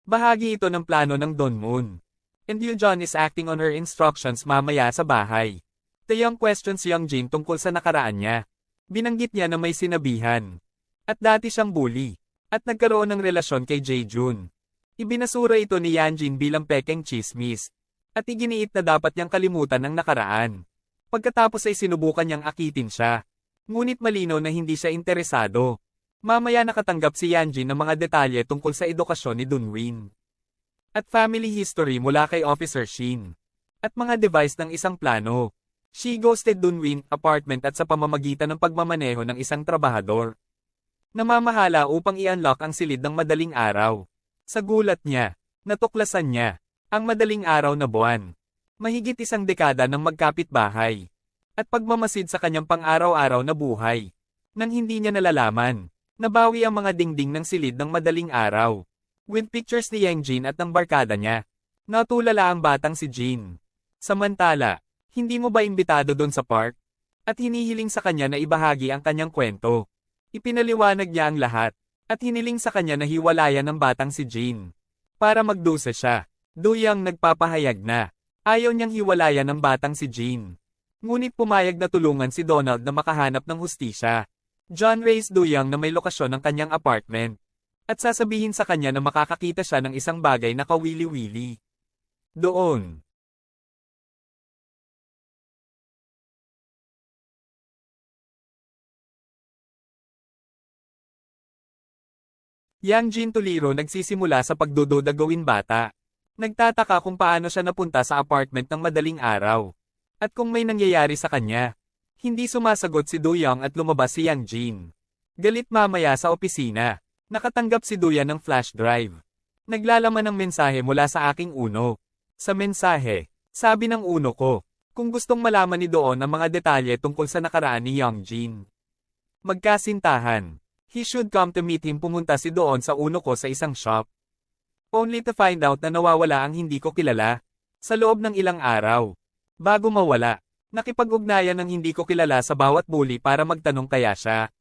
Bahagi ito ng plano ng Don Moon. And Yoo-jun is acting on her instructions mamaya sa bahay. Taeyong questions Young Jin tungkol sa nakaraan niya. Binanggit niya na may sinabihan. At dati siyang bully. At nagkaroon ng relasyon kay Jae-jun. Ibinasura ito ni Yanjin bilang pekeng chismis. At iginiit na dapat niyang kalimutan ang nakaraan. Pagkatapos ay sinubukan niyang akitin siya. Ngunit malinaw na hindi siya interesado. Mamaya nakatanggap si Yanjin ng mga detalye tungkol sa edukasyon ni Dunwin. At family history mula kay Officer Shin. At mga device ng isang plano. She ghosted Dunwin apartment at sa pamamagitan ng pagmamaneho ng isang trabahador. Namamahala upang i-unlock ang silid ng madaling araw. Sa gulat niya, natuklasan niya, ang madaling araw na buwan. Mahigit isang dekada ng magkapitbahay. At pagmamasid sa kanyang pang-araw-araw na buhay. Nang hindi niya nalalaman, nabawi ang mga dingding ng silid ng madaling araw. With pictures ni Yang Jin at ng barkada niya. Natulala ang batang si Jin. Samantala, hindi mo ba imbitado doon sa park? At hinihiling sa kanya na ibahagi ang kanyang kwento. Ipinaliwanag niya ang lahat. At hiniling sa kanya na hiwalayan ng batang si Jin. Para magdusa siya, Duyang nagpapahayag na. Ayaw niyang hiwalayan ng batang si Jin. Ngunit pumayag na tulungan si Donald na makahanap ng hustisya. John raised Duyang na may lokasyon ng kanyang apartment. At sasabihin sa kanya na makakakita siya ng isang bagay na kawili-wili. Doon. Yang Jin Tuliro nagsisimula sa pagdududa gawin bata. Nagtataka kung paano siya napunta sa apartment ng madaling araw. At kung may nangyayari sa kanya. Hindi sumasagot si Duyang at lumabas si Yang Jin. Galit mamaya sa opisina. Nakatanggap si Duyan ng flash drive. Naglalaman ng mensahe mula sa aking uno. Sa mensahe, sabi ng uno ko, kung gustong malaman ni Doon ang mga detalye tungkol sa nakaraan ni Young Jin. Magkasintahan. He should come to meet him. Pumunta si Doon sa uno ko sa isang shop. Only to find out na nawawala ang hindi ko kilala. Sa loob ng ilang araw. Bago mawala, nakipag-ugnayan ng hindi ko kilala sa bawat bully para magtanong kaya siya.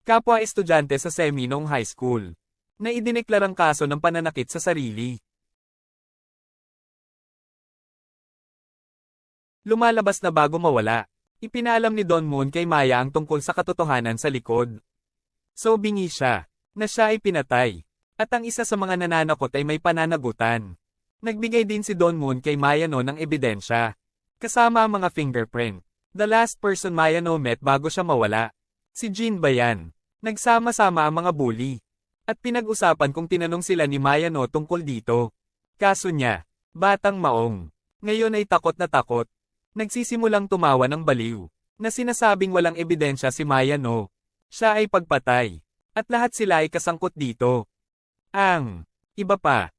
Kapwa estudyante sa semi noong high school. Na idineklarang kaso ng pananakit sa sarili. Lumalabas na bago mawala. Ipinaalam ni Don Moon kay Maya ang tungkol sa katotohanan sa likod. So bingi siya, na siya ay pinatay. At ang isa sa mga nananakot ay may pananagutan. Nagbigay din si Don Moon kay Maya No ng ebidensya. Kasama ang mga fingerprint. The last person Maya No met bago siya mawala. Si Jin ba yan? Nagsama-sama ang mga bully. At pinag-usapan kung tinanong sila ni Maya No tungkol dito. Kaso niya, batang maong. Ngayon ay takot na takot. Nagsisimulang tumawa ng baliw. Na sinasabing walang ebidensya si Maya No. Siya ay pagpatay. At lahat sila ay kasangkot dito. Ang iba pa.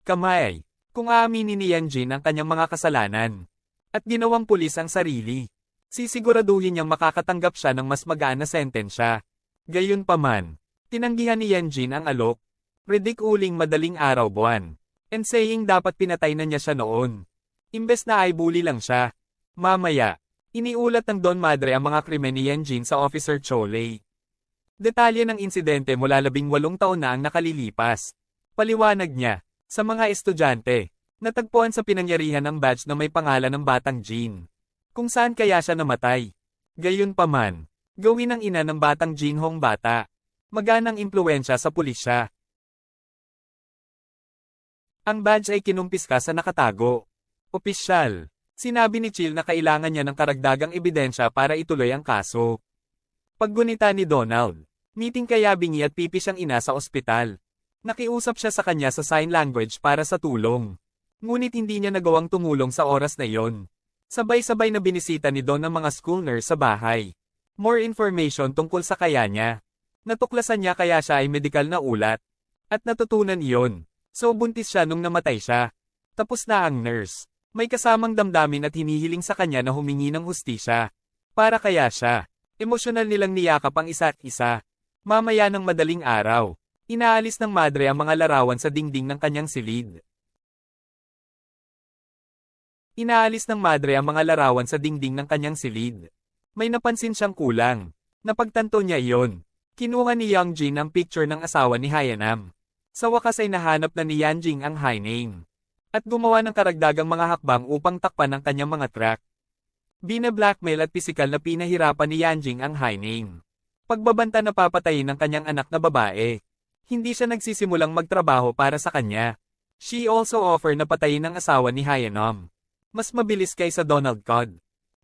Kamay. Kung aaminin ni Yang Jin ang kanyang mga kasalanan. At ginawang pulis ang sarili. Sisiguraduhin niyang makakatanggap siya ng mas magaan na sentensya. Gayunpaman, tinanggihan ni Yang Jin ang alok. Ridikuling madaling araw buwan. And saying dapat pinatay na niya siya noon. Imbes na ay bully lang siya. Mamaya, iniulat ng Don Madre ang mga krimen ni Yang Jin sa Officer Choley. Detalye ng insidente mula 18 taon na ang nakalilipas. Paliwanag niya. Sa mga estudyante, natagpuan sa pinangyarihan ng badge na may pangalan ng batang Jin. Kung saan kaya siya namatay. Gayunpaman, gawin ng ina ng batang Jin Hong bata. Maganang impluwensya sa pulisya. Ang badge ay kinumpiska sa nakatago. Opisyal, sinabi ni Chill na kailangan niya ng karagdagang ebidensya para ituloy ang kaso. Paggunita ni Donald, meeting kaya bingi at pipi siyang ina sa ospital. Nakiusap siya sa kanya sa sign language para sa tulong. Ngunit hindi niya nagawang tumulong sa oras na iyon. Sabay-sabay na binisita ni Don ang mga school nurse sa bahay. More information tungkol sa kaya niya. Natuklasan niya kaya siya ay medikal na ulat. At natutunan iyon. So buntis siya nung namatay siya. Tapos na ang nurse. May kasamang damdamin at hinihiling sa kanya na humingi ng hustisya. Para kaya siya. Emosyonal nilang niyakap ang isa't isa. Mamaya ng madaling araw. Inaalis ng madre ang mga larawan sa dingding ng kanyang silid. Inaalis ng madre ang mga larawan sa dingding ng kanyang silid. May napansin siyang kulang. Napagtanto niya iyon. Kinuha ni Yang Jin ang picture ng asawa ni Hayanam. Sa wakas ay nahanap na ni Yanjing ang high name. At gumawa ng karagdagang mga hakbang upang takpan ang kanyang mga track. Bina-blackmail at pisikal na pinahirapan ni Yanjing ang high name. Pagbabanta na papatayin ng kanyang anak na babae. Hindi siya nagsisimulang magtrabaho para sa kanya. She also offered na patayin ang asawa ni Hayanam. Mas mabilis kaysa Donald Cod.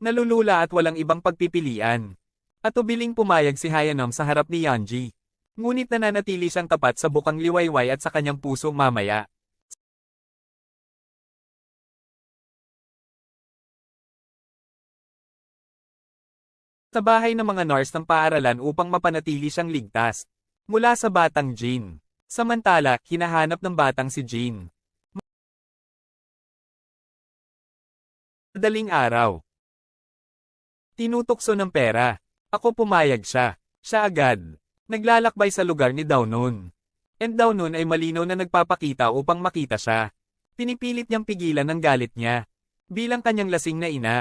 Nalulula at walang ibang pagpipilian. At ubiling pumayag si Hayanam sa harap ni Yanji. Ngunit nananatili siyang tapat sa bukang liwayway at sa kanyang puso mamaya. Sa bahay ng mga nurse ng paaralan upang mapanatili siyang ligtas. Mula sa batang Jin. Samantala, hinahanap ng batang si Jin. Madaling araw. Tinutokso ng pera. Ako pumayag siya. Siya agad. Naglalakbay sa lugar ni Dawnun. And Dawnun ay malinaw na nagpapakita upang makita siya. Pinipilit niyang pigilan ang galit niya. Bilang kanyang lasing na ina.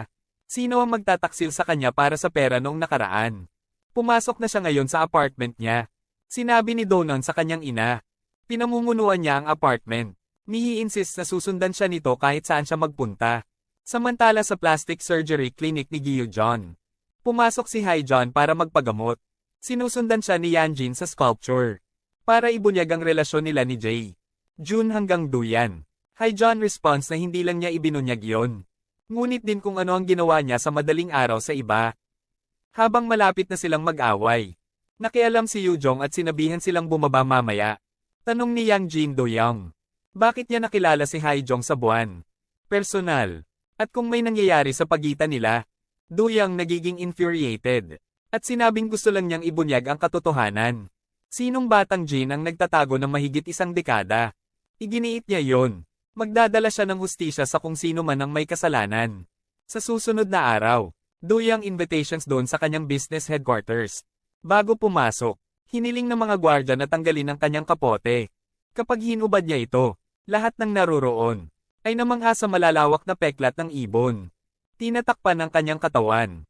Sino ang magtataksil sa kanya para sa pera noong nakaraan? Pumasok na siya ngayon sa apartment niya. Sinabi ni Dawnun sa kanyang ina. Pinamumunuan niya ang apartment. Ni-insist na susundan siya nito kahit saan siya magpunta. Samantala sa plastic surgery clinic ni Gyo John. Pumasok si Hai John para magpagamot. Sinusundan siya ni Yanjin sa sculpture. Para ibunyag ang relasyon nila ni Jae. June hanggang Duyan. Hai John responds na hindi lang niya ibinunyag yon. Ngunit din kung ano ang ginawa niya sa madaling araw sa iba. Habang malapit na silang mag-away. Nakialam si Yujong at sinabihan silang bumaba mamaya. Tanong ni Yang Jin Doyoung. Bakit niya nakilala si Haijong sa buwan? Personal. At kung may nangyayari sa pagitan nila, Doyoung nagiging infuriated. At sinabing gusto lang niyang ibunyag ang katotohanan. Sinong batang Jin ang nagtatago ng mahigit isang dekada? Iginiit niya yon. Magdadala siya ng hustisya sa kung sino man ang may kasalanan. Sa susunod na araw, Doyoung invitations doon sa kanyang business headquarters. Bago pumasok, hiniling ng mga gwardya na tanggalin ang kanyang kapote. Kapag hinubad niya ito, lahat ng naroroon ay namangha sa malalawak na peklat ng ibon. Tinatakpan ang kanyang katawan.